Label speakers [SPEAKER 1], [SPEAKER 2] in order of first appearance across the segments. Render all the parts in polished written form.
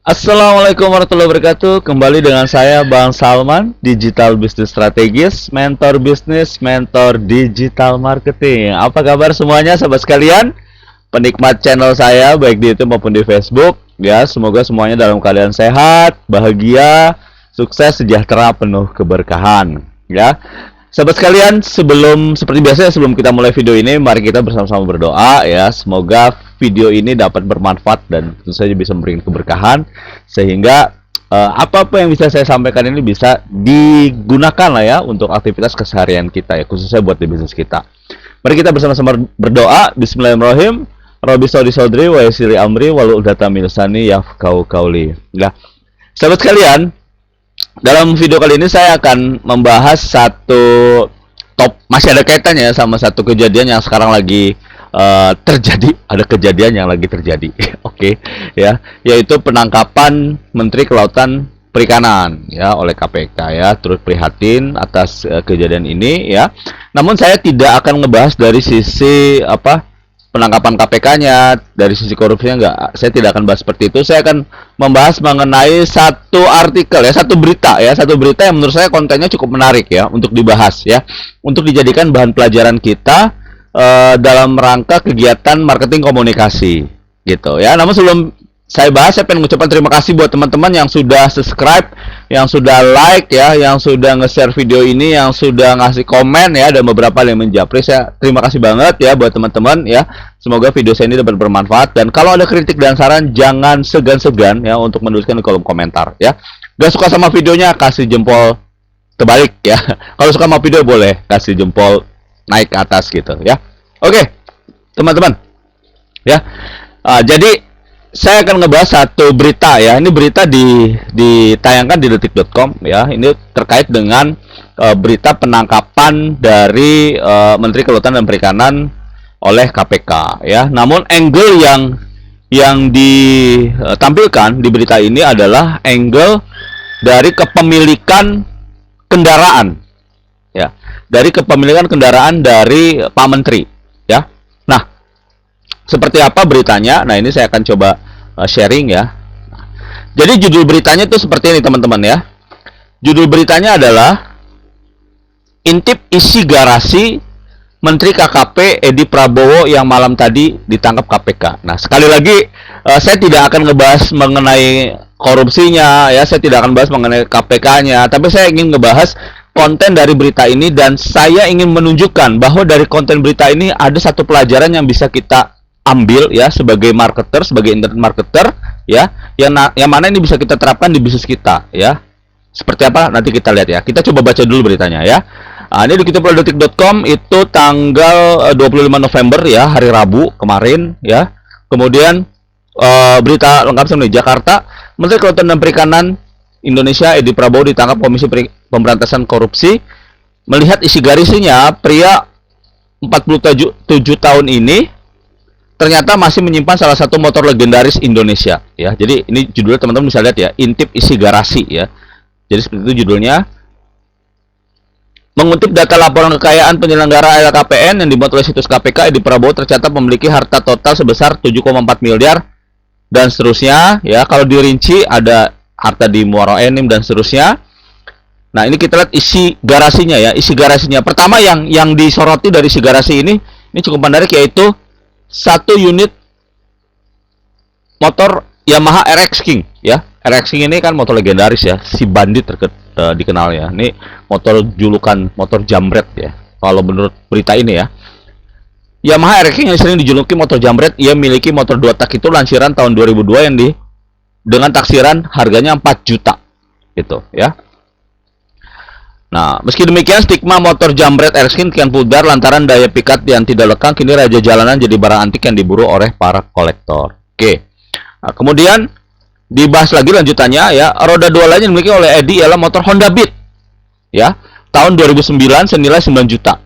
[SPEAKER 1] Assalamualaikum warahmatullahi wabarakatuh. Kembali dengan saya Bang Salman, Digital Business Strategis, mentor bisnis, mentor digital marketing. Apa kabar semuanya sahabat sekalian? Penikmat channel saya baik di YouTube maupun di Facebook. Ya, semoga semuanya dalam keadaan sehat, bahagia, sukses, sejahtera, penuh keberkahan. Ya. Sahabat sekalian, seperti biasa sebelum kita mulai video ini, mari kita bersama-sama berdoa ya. Semoga video ini dapat bermanfaat dan tentu saja bisa memberikan keberkahan sehingga apa-apa yang bisa saya sampaikan ini bisa digunakan lah ya untuk aktivitas keseharian kita ya, khususnya buat di bisnis kita. Mari kita bersama-sama berdoa. Bismillahirrahmanirrahim. Rabbi sholli shodri wa yassir li amri wahlul 'uqdatam min lisani yafqahu qawli. Ya. Sahabat sekalian, dalam video kali ini saya akan membahas masih ada kaitannya sama satu kejadian yang sekarang lagi terjadi, ada kejadian yang lagi terjadi. Oke, ya, yaitu penangkapan Menteri Kelautan Perikanan ya oleh KPK ya, turut prihatin atas kejadian ini ya. Namun saya tidak akan ngebahas dari sisi penangkapan KPK-nya, dari sisi korupsinya enggak. Saya tidak akan bahas seperti itu. Saya akan membahas mengenai satu artikel ya, satu berita yang menurut saya kontennya cukup menarik ya untuk dibahas ya, untuk dijadikan bahan pelajaran kita dalam rangka kegiatan marketing komunikasi gitu ya. Namun sebelum saya bahas, saya pengen mengucapkan terima kasih buat teman-teman yang sudah subscribe, yang sudah like ya, yang sudah nge-share video ini, yang sudah ngasih komen ya, dan beberapa yang menjapri. Saya terima kasih banget ya buat teman-teman ya. Semoga video saya ini dapat bermanfaat, dan kalau ada kritik dan saran jangan segan-segan ya untuk menuliskan di kolom komentar ya. Gak suka sama videonya, kasih jempol terbalik ya. Kalau suka sama video boleh kasih jempol naik ke atas gitu ya. Oke, teman-teman ya. Jadi saya akan ngebahas satu berita ya. Ini berita ditayangkan di detik.com ya. Ini terkait dengan berita penangkapan dari Menteri Kelautan dan Perikanan oleh KPK ya. Namun angle yang ditampilkan di berita ini adalah angle dari kepemilikan kendaraan ya. Dari kepemilikan kendaraan dari Pak Menteri ya. Nah, seperti apa beritanya? Nah, ini saya akan coba sharing ya. Jadi judul beritanya itu seperti ini teman-teman ya. Judul beritanya adalah intip isi garasi Menteri KKP Edi Prabowo yang malam tadi ditangkap KPK. Nah, sekali lagi saya tidak akan ngebahas mengenai korupsinya ya, saya tidak akan bahas mengenai KPK-nya, tapi saya ingin ngebahas konten dari berita ini, dan saya ingin menunjukkan bahwa dari konten berita ini ada satu pelajaran yang bisa kita ambil ya sebagai marketer, sebagai internet marketer ya, yang mana ini bisa kita terapkan di bisnis kita ya. Seperti apa nanti kita lihat ya. Kita coba baca dulu beritanya ya. Ini di kitabdetik.com itu tanggal 25 November ya, hari Rabu kemarin ya. Kemudian berita lengkap nih, Jakarta, Menteri Kelautan dan Perikanan Indonesia Edi Prabowo ditangkap Komisi Pemberantasan Korupsi. Melihat isi garisinya, pria 47 tahun ini ternyata masih menyimpan salah satu motor legendaris Indonesia ya. Jadi ini judulnya teman-teman bisa lihat ya, intip isi garasi ya. Jadi seperti itu judulnya. Mengutip data laporan kekayaan penyelenggara LKPN yang dimuat oleh situs KPK, Edi Prabowo tercatat memiliki harta total sebesar 7,4 miliar dan seterusnya ya. Kalau dirinci ada harta di Muaro Enim dan seterusnya. Nah, ini kita lihat isi garasinya ya. Isi garasinya pertama yang disoroti dari isi garasi ini cukup menarik, yaitu satu unit motor Yamaha RX King ya. RX King ini kan motor legendaris ya, si bandit dikenal ya. Ini motor julukan motor jambret ya, kalau menurut berita ini ya. Yamaha RX King yang sering dijuluki motor jambret, ia miliki motor 2 tak itu lansiran tahun 2002 yang dengan taksiran harganya 4 juta gitu ya. Nah, meski demikian stigma motor jambret RX King kian pudar lantaran daya pikat yang tidak lekang. Kini raja jalanan jadi barang antik yang diburu oleh para kolektor. Oke. Nah, kemudian dibahas lagi lanjutannya ya. Roda 2 lain yang dimiliki oleh Edi ialah motor Honda Beat ya, tahun 2009 senilai 9 juta.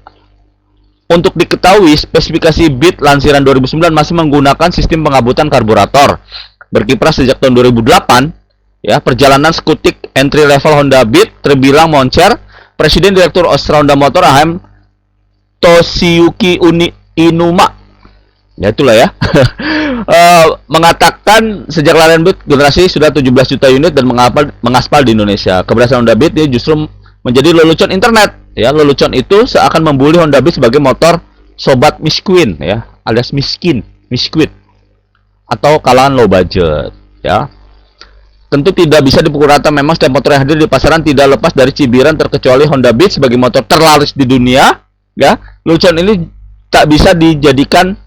[SPEAKER 1] Untuk diketahui, spesifikasi Beat lansiran 2009 masih menggunakan sistem pengabutan karburator. Berkiprah sejak tahun 2008 ya, perjalanan skutik entry level Honda Beat terbilang moncer. Presiden Direktur Ostra Honda Motor AHM Toshiyuki Inuma Ya itulah ya. Mengatakan sejak larian Beat generasi sudah 17 juta unit dan mengaspal di Indonesia. Keberhasilan Honda Beat ini justru menjadi lelucon internet. Ya, lelucon itu seakan membuli Honda Beat sebagai motor sobat miskin ya, alias miskin atau kalangan low budget ya. Tentu tidak bisa dipukul rata, memang setiap motor yang hadir di pasaran tidak lepas dari cibiran, terkecuali Honda Beat sebagai motor terlaris di dunia ya. Lelucon ini tak bisa dijadikan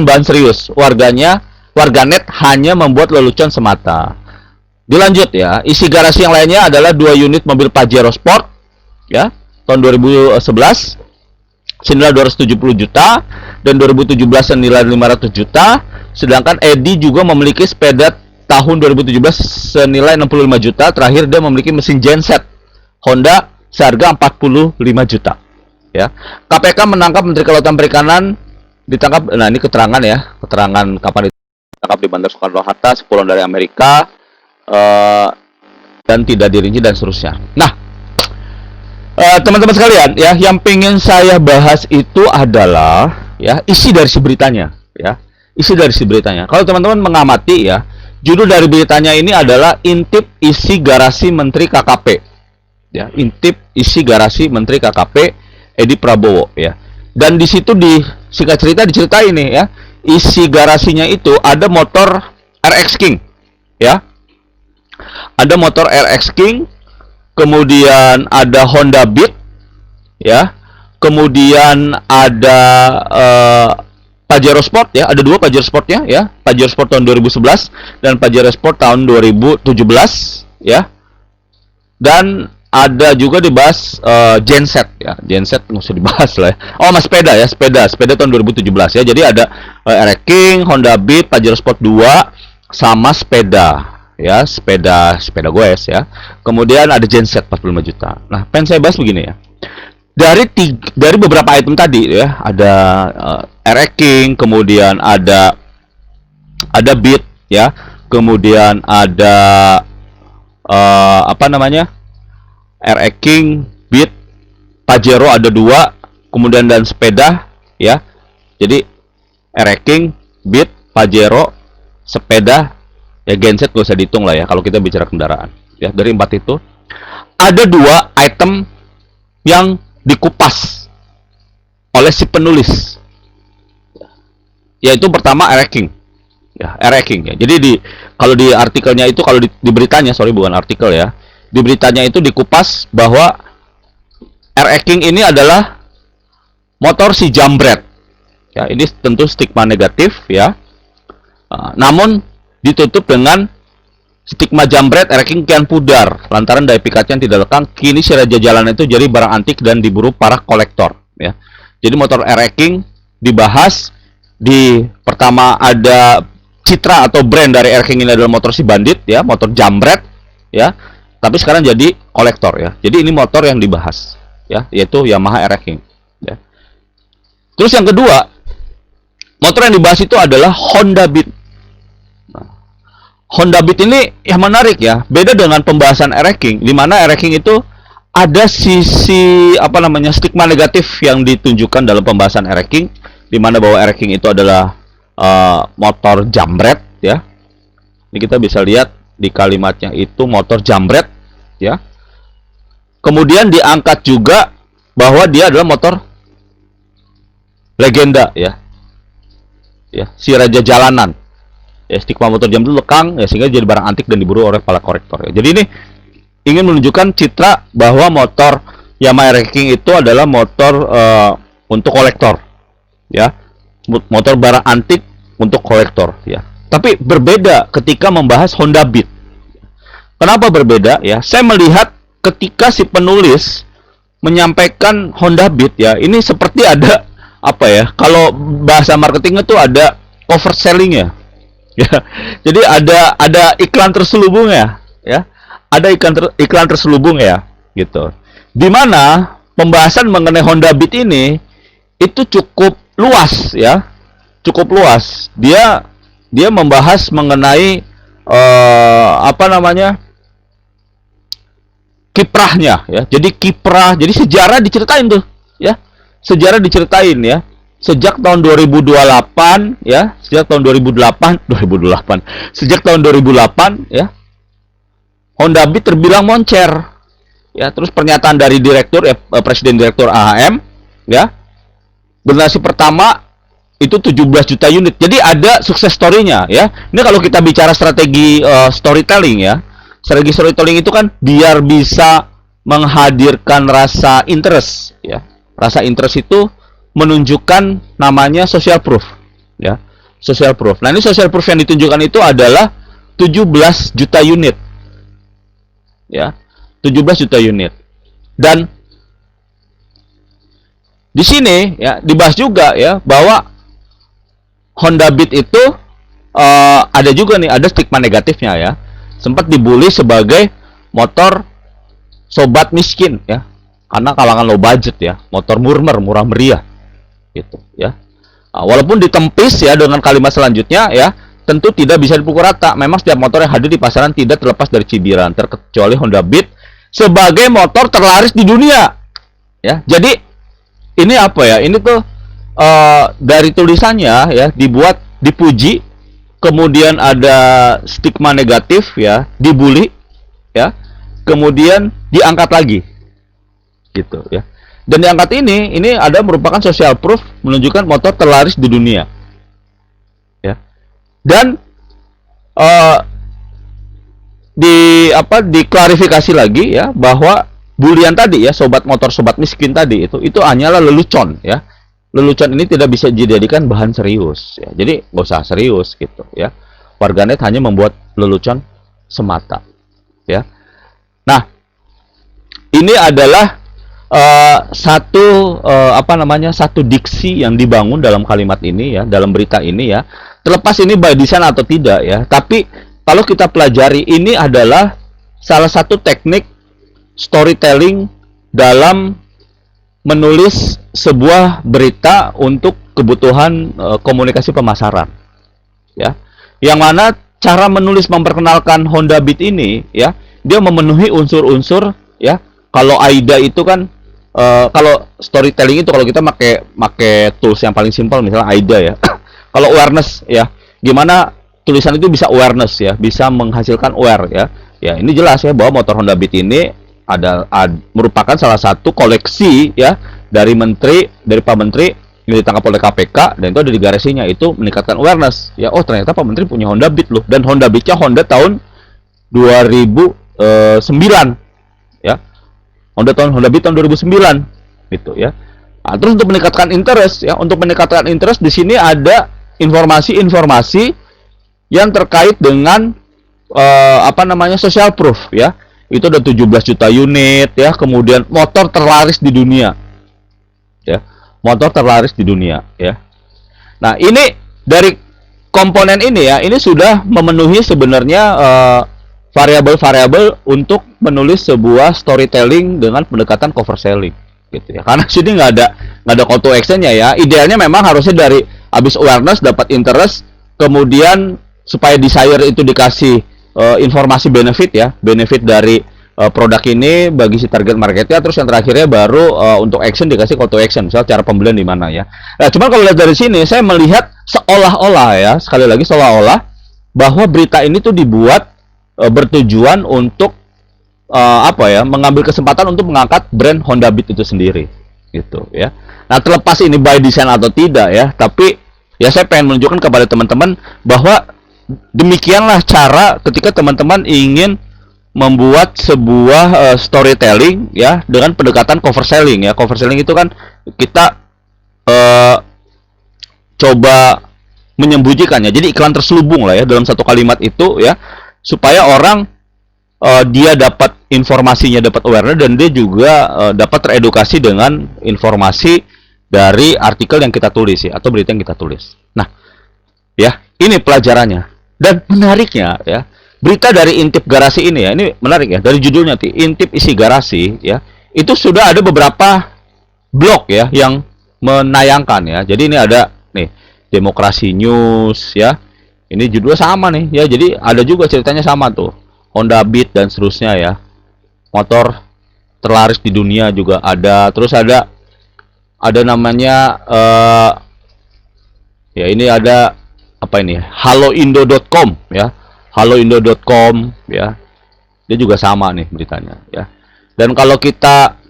[SPEAKER 1] bahan serius. Warganet hanya membuat lelucon semata. Dilanjut ya, isi garasi yang lainnya adalah 2 unit mobil Pajero Sport ya, tahun 2011 senilai 270 juta dan 2017 senilai 500 juta. Sedangkan Edi juga memiliki sepeda tahun 2017 senilai 65 juta. Terakhir dia memiliki mesin genset Honda seharga 45 juta. Ya. KPK menangkap Menteri Kelautan Perikanan ditangkap. Nah, ini keterangan ya, keterangan kapan ditangkap di Bandar Soekarno-Hatta, sepulang dari Amerika, dan tidak dirinci dan seterusnya. Nah, teman-teman sekalian ya, yang pengen saya bahas itu adalah ya isi dari si beritanya ya, isi dari si beritanya. Kalau teman-teman mengamati ya, judul dari beritanya ini adalah intip isi garasi Menteri KKP ya, intip isi garasi Menteri KKP Edi Prabowo ya. Dan di situ di singkat cerita diceritain nih ya, isi garasinya itu ada motor RX King ya, ada motor RX King, kemudian ada Honda Beat ya, kemudian ada Pajero Sport ya, ada 2 Pajero Sportnya ya, Pajero Sport tahun 2011 dan Pajero Sport tahun 2017 ya. Dan ada juga dibahas genset ya, genset nggak usah dibahas lah ya. Oh, mas sepeda ya, sepeda tahun 2017 ya. Jadi ada RX King, Honda Beat, Pajero Sport 2 sama sepeda ya, sepeda goes ya. Kemudian ada genset 45 juta. Nah, pengen saya bahas begini ya. Dari beberapa item tadi ya, ada RX King, kemudian ada Beat ya, kemudian ada apa namanya? RX King, Beat, Pajero ada 2, kemudian dan sepeda ya. Jadi RX King, Beat, Pajero, sepeda ya, genset gak usah dihitung lah ya kalau kita bicara kendaraan ya. Dari 4 itu ada 2 item yang dikupas oleh si penulis, yaitu pertama RX King ya, RX King ya. Jadi kalau di artikelnya itu, kalau di beritanya, sorry bukan artikel ya, di beritanya itu dikupas bahwa RX King ini adalah motor si jambret ya. Ini tentu stigma negatif ya, namun ditutup dengan stigma jambret RX King kian pudar lantaran daya pikatnya tidak lekang. Kini si raja jalanan itu jadi barang antik dan diburu para kolektor ya. Jadi motor RX King dibahas di pertama, ada citra atau brand dari RX King ini adalah motor si bandit ya, motor jambret ya. Tapi sekarang jadi kolektor ya. Jadi ini motor yang dibahas ya, yaitu Yamaha RX King ya. Terus yang kedua, motor yang dibahas itu adalah Honda Beat. Nah, Honda Beat ini yang menarik ya, beda dengan pembahasan RX King, di mana RX King itu ada sisi apa namanya, stigma negatif yang ditunjukkan dalam pembahasan RX King, di mana bahwa RX King itu adalah motor jambret ya. Ini kita bisa lihat di kalimatnya itu motor jambret ya. Kemudian diangkat juga bahwa dia adalah motor legenda ya. Ya, si raja jalanan. Ya, stigma motor jambret itu lekang ya, sehingga jadi barang antik dan diburu oleh para kolektor ya. Jadi ini ingin menunjukkan citra bahwa motor Yamaha RX King itu adalah motor untuk kolektor ya. Motor barang antik untuk kolektor ya. Tapi berbeda ketika membahas Honda Beat. Kenapa berbeda ya? Saya melihat ketika si penulis menyampaikan Honda Beat ya, ini seperti ada apa ya? Kalau bahasa marketingnya tuh ada overselling ya. Ya. Jadi ada iklan terselubung ya, ya. Ada iklan terselubung ya, gitu. Dimana pembahasan mengenai Honda Beat ini itu cukup luas ya, cukup luas. Dia membahas mengenai apa namanya, kiprahnya ya. Jadi kiprah, jadi sejarah diceritain tuh ya, sejarah diceritain ya. sejak tahun 2028 ya, sejak tahun 2008, sejak tahun 2008 ya, Honda Beat terbilang moncer. Ya, terus pernyataan dari presiden direktur AHM ya, generasi pertama itu 17 juta unit. Jadi ada sukses story-nya ya. Ini kalau kita bicara strategi storytelling ya. Strategi storytelling itu kan biar bisa menghadirkan rasa interest ya. Rasa interest itu menunjukkan namanya social proof ya. Social proof. Nah, ini social proof yang ditunjukkan itu adalah 17 juta unit. Ya. 17 juta unit. Dan di sini ya dibahas juga ya bahwa Honda Beat itu ada juga nih, ada stigma negatifnya ya. Sempat dibully sebagai motor sobat miskin ya. Karena kalangan low budget ya, motor murah meriah gitu ya. Nah, walaupun ditempis ya dengan kalimat selanjutnya ya, tentu tidak bisa dipukul rata. Memang setiap motor yang hadir di pasaran tidak terlepas dari cibiran, terkecuali Honda Beat sebagai motor terlaris di dunia. Ya, jadi ini apa ya? Ini tuh dari tulisannya ya dipuji, kemudian ada stigma negatif ya, dibully ya, kemudian diangkat lagi gitu ya. Dan diangkat ini ada merupakan social proof menunjukkan motor terlaris di dunia ya. Dan diklarifikasi lagi ya bahwa bulian tadi ya, sobat motor sobat miskin tadi itu hanyalah lelucon ya. Lelucon ini tidak bisa dijadikan bahan serius ya. Jadi nggak usah serius gitu ya. Warganet hanya membuat lelucon semata ya. Nah, ini adalah satu diksi yang dibangun dalam kalimat ini ya, dalam berita ini ya. Terlepas ini by design atau tidak ya, tapi kalau kita pelajari, ini adalah salah satu teknik storytelling dalam menulis sebuah berita untuk kebutuhan komunikasi pemasaran ya. Yang mana cara menulis memperkenalkan Honda Beat ini ya, dia memenuhi unsur-unsur ya. Kalau AIDA itu kan kalau storytelling itu, kalau kita pakai tools yang paling simpel misalnya AIDA ya. Kalau awareness ya, gimana tulisan itu bisa awareness ya, bisa menghasilkan aware ya. Ya, ini jelas ya bahwa motor Honda Beat ini merupakan salah satu koleksi ya dari Pak Menteri yang ditangkap oleh KPK, dan itu ada di garasinya, itu meningkatkan awareness ya. Oh, ternyata Pak Menteri punya Honda Beat loh, dan Honda Beatnya Honda tahun 2009 ya. Honda Beat tahun 2009 gitu ya. Nah, terus untuk meningkatkan interest ya, di sini ada informasi-informasi yang terkait dengan social proof ya. Itu ada 17 juta unit ya, kemudian motor terlaris di dunia ya, motor terlaris di dunia ya. Nah, ini dari komponen ini ya, ini sudah memenuhi sebenarnya variabel-variabel untuk menulis sebuah storytelling dengan pendekatan cover selling gitu ya. Karena sini nggak ada call to action-nya ya. Idealnya memang harusnya dari habis awareness dapat interest, kemudian supaya desire itu dikasih informasi benefit ya, benefit dari produk ini bagi si target marketnya, terus yang terakhirnya baru untuk action dikasih call to action, misal cara pembelian di mana ya. Nah, cuman kalau lihat dari sini saya melihat seolah-olah ya, sekali lagi seolah-olah bahwa berita ini tuh dibuat bertujuan untuk mengambil kesempatan untuk mengangkat brand Honda Beat itu sendiri gitu ya. Nah, terlepas ini by design atau tidak ya, tapi ya saya pengen menunjukkan kepada teman-teman bahwa demikianlah cara ketika teman-teman ingin membuat sebuah storytelling ya dengan pendekatan cover selling ya. Cover selling itu kan kita coba menyembunyikannya. Jadi iklan terselubung lah ya dalam satu kalimat itu ya, supaya orang dia dapat informasinya, dapat awareness, dan dia juga dapat teredukasi dengan informasi dari artikel yang kita tulis ya, atau berita yang kita tulis. Nah, ya, ini pelajarannya. Dan menariknya ya, berita dari Intip Garasi ini ya, ini menarik ya, dari judulnya Intip Isi Garasi ya, itu sudah ada beberapa blog ya yang menayangkan ya. Jadi ini ada nih Demokrasi News ya. Ini judulnya sama nih ya. Jadi ada juga ceritanya sama tuh. Honda Beat dan seterusnya ya. Motor terlaris di dunia juga ada. Terus ada namanya Ya, ini ada apa ini? Haloindo.com ya. Haloindo.com ya. Dia juga sama nih beritanya ya. Dan kalau kita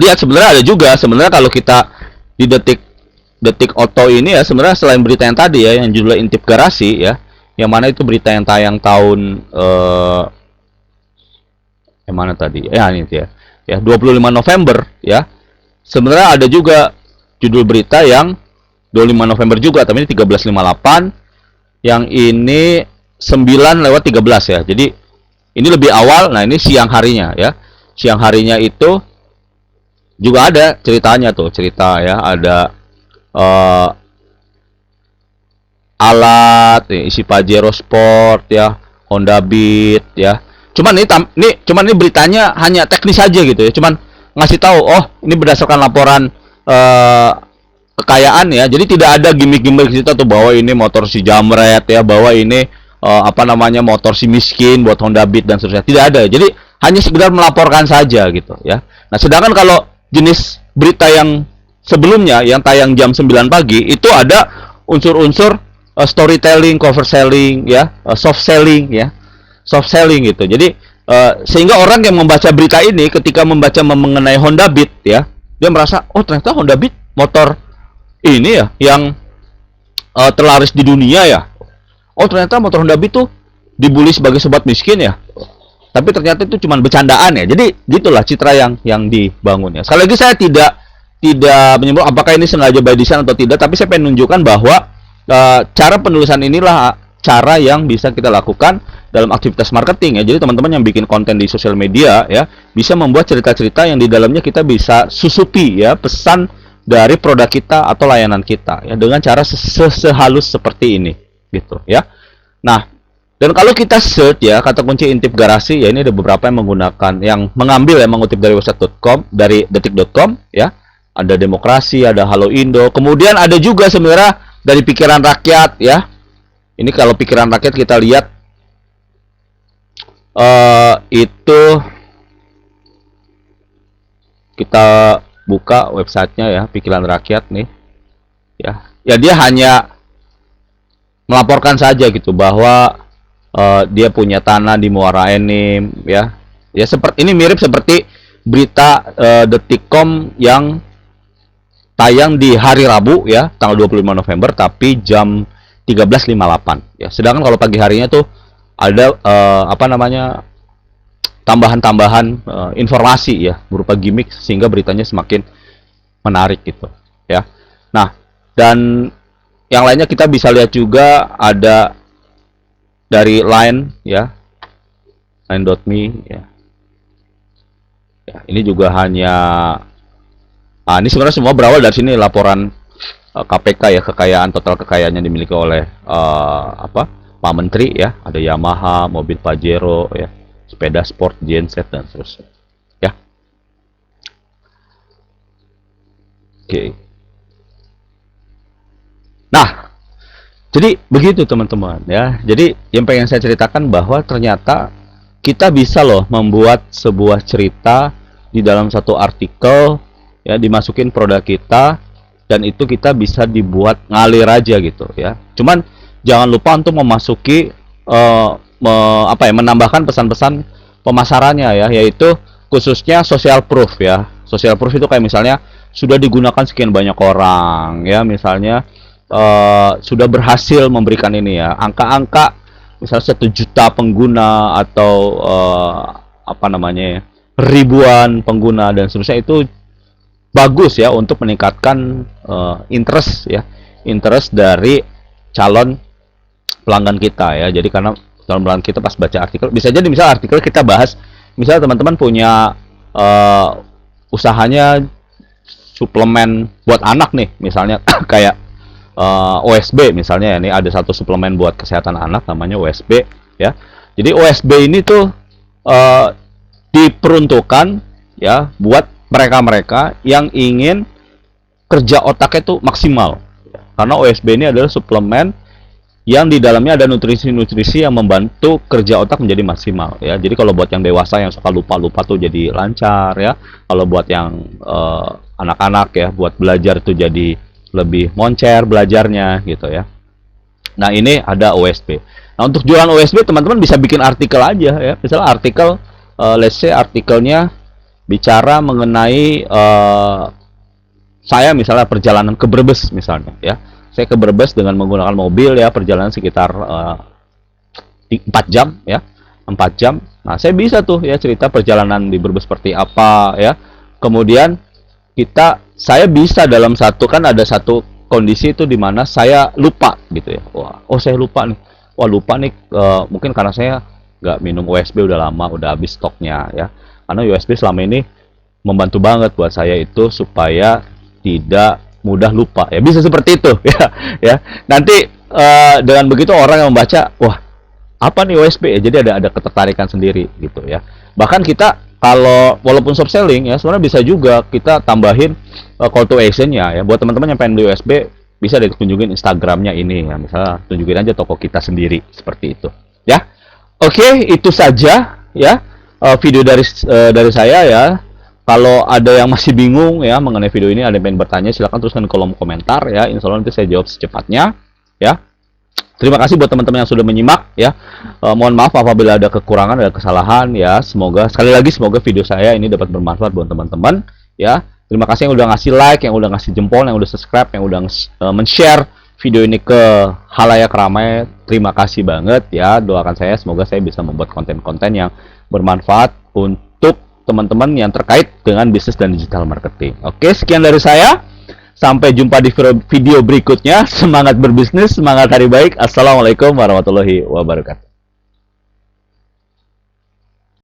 [SPEAKER 1] lihat sebenarnya ada juga sebenarnya kalau kita di detik Oto ini ya, sebenarnya selain berita yang tadi ya yang judulnya Intip Garasi ya, yang mana itu berita yang tayang tahun yang mana tadi? Ya ini ya. Ya 25 November ya. Sebenarnya ada juga judul berita yang 25 November juga, tapi ini 13.58, yang ini 9:13 ya. Jadi ini lebih awal. Nah, ini siang harinya ya. Siang harinya itu juga ada ceritanya tuh, cerita ya, ada alat isi Pajero Sport ya, Honda Beat ya. Cuman ini beritanya hanya teknis saja gitu ya. Cuman ngasih tahu, oh, ini berdasarkan laporan kekayaan ya. Jadi tidak ada gimmick-gimmick situ tuh bahwa ini motor si Jamret ya, bahwa ini motor si miskin buat Honda Beat dan seterusnya. Tidak ada. Jadi hanya sekedar melaporkan saja gitu ya. Nah, sedangkan kalau jenis berita yang sebelumnya yang tayang jam 9 pagi itu ada unsur-unsur storytelling, cover selling ya, soft selling ya. Soft selling gitu. Jadi sehingga orang yang membaca berita ini ketika membaca mengenai Honda Beat ya, dia merasa, oh, ternyata Honda Beat motor ini ya yang terlaris di dunia ya. Oh, ternyata motor Honda Beat tuh dibully sebagai sobat miskin ya. Tapi ternyata itu cuma bercandaan ya. Jadi gitulah citra yang dibangun ya. Sekali lagi saya tidak menyebut apakah ini sengaja by design atau tidak, tapi saya pengen menunjukkan bahwa cara penulisan inilah cara yang bisa kita lakukan dalam aktivitas marketing ya. Jadi teman-teman yang bikin konten di sosial media ya, bisa membuat cerita-cerita yang di dalamnya kita bisa susupi ya pesan dari produk kita atau layanan kita ya, dengan cara sehalus seperti ini gitu ya. Nah, dan kalau kita search ya kata kunci Intip Garasi ya, ini ada beberapa yang menggunakan, yang mengambil ya, mengutip dari website.com, dari detik.com ya. Ada Demokrasi, ada Halo Indo, kemudian ada juga sebenarnya dari Pikiran Rakyat ya. Ini kalau Pikiran Rakyat kita lihat itu kita buka websitenya ya, Pikiran Rakyat nih ya. Ya dia hanya melaporkan saja gitu bahwa dia punya tanah di Muara Enim ya. Ya seperti ini, mirip seperti berita Detikcom yang tayang di hari Rabu ya, tanggal 25 November tapi jam 13.58 ya. Sedangkan kalau pagi harinya tuh ada tambahan-tambahan informasi ya berupa gimmick sehingga beritanya semakin menarik gitu ya. Nah, dan yang lainnya kita bisa lihat juga ada dari Line ya, line.me ya. Ya, ini juga hanya ini sebenarnya semua berawal dari sini, laporan KPK ya, kekayaan, total kekayaannya dimiliki oleh Pak Menteri ya. Ada Yamaha, mobil Pajero ya, sepeda sport, genset dan seterusnya ya. Oke. Nah, jadi begitu teman-teman ya. Jadi yang pengen saya ceritakan bahwa ternyata kita bisa loh membuat sebuah cerita di dalam satu artikel ya, dimasukin produk kita, dan itu kita bisa dibuat ngalir aja gitu ya. Cuman jangan lupa untuk memasuki menambahkan pesan-pesan pemasarannya ya, yaitu khususnya social proof ya. Social proof itu kayak misalnya sudah digunakan sekian banyak orang ya, misalnya sudah berhasil memberikan ini ya, angka-angka misalnya 1 juta pengguna atau ribuan pengguna dan seterusnya, itu bagus ya untuk meningkatkan interest dari calon pelanggan kita ya. Jadi karena calon pelanggan kita pas baca artikel, bisa jadi misal artikel kita bahas, misalnya teman-teman punya usahanya suplemen buat anak nih misalnya kayak OSB misalnya ya, ini ada satu suplemen buat kesehatan anak namanya OSB ya. Jadi OSB ini tuh diperuntukkan ya buat mereka-mereka yang ingin kerja otaknya itu maksimal. Karena OSB ini adalah suplemen yang di dalamnya ada nutrisi-nutrisi yang membantu kerja otak menjadi maksimal ya. Jadi kalau buat yang dewasa yang suka lupa-lupa tuh jadi lancar ya. Kalau buat yang anak-anak ya, buat belajar itu jadi lebih moncer belajarnya gitu ya. Nah, ini ada OSB. Nah, untuk jualan OSB teman-teman bisa bikin artikel aja ya. Misalnya artikel let's say artikelnya bicara mengenai saya misalnya perjalanan ke Brebes misalnya ya. Saya ke Brebes dengan menggunakan mobil ya, perjalanan sekitar 4 jam ya. 4 jam. Nah, saya bisa tuh ya cerita perjalanan di Brebes seperti apa ya. Kemudian saya bisa dalam satu, kan ada satu kondisi itu di mana saya lupa gitu ya. Wah, oh saya lupa nih. Wah, lupa nih mungkin karena saya nggak minum USB udah lama, udah habis stoknya ya. Karena USB selama ini membantu banget buat saya itu supaya tidak mudah lupa. Ya bisa seperti itu ya. Ya. Nanti dengan begitu orang yang membaca, wah, apa nih USB ya? Jadi ada ketertarikan sendiri gitu ya. Bahkan kita kalau walaupun shop selling ya sebenarnya bisa juga kita tambahin call to action-nya ya. Buat teman-teman yang pengen beli USB bisa ditunjukin Instagramnya ini ya. Misalnya tunjukin aja toko kita sendiri seperti itu ya. Oke, itu saja ya video dari saya ya. Kalau ada yang masih bingung ya mengenai video ini, ada yang pengen bertanya, silahkan tuliskan di kolom komentar ya. Insya Allah nanti saya jawab secepatnya ya. Terima kasih buat teman-teman yang sudah menyimak ya. Mohon maaf apabila ada kekurangan, ada kesalahan ya. Semoga sekali lagi semoga video saya ini dapat bermanfaat buat teman-teman ya. Terima kasih yang udah ngasih like, yang udah ngasih jempol, yang udah subscribe, yang udah men-share video ini ke halayak ramai. Terima kasih banget ya. Doakan saya semoga saya bisa membuat konten-konten yang bermanfaat untuk teman-teman yang terkait dengan bisnis dan digital marketing. Oke, sekian dari saya. Sampai jumpa di video berikutnya. Semangat berbisnis, semangat hari baik. Assalamualaikum warahmatullahi wabarakatuh.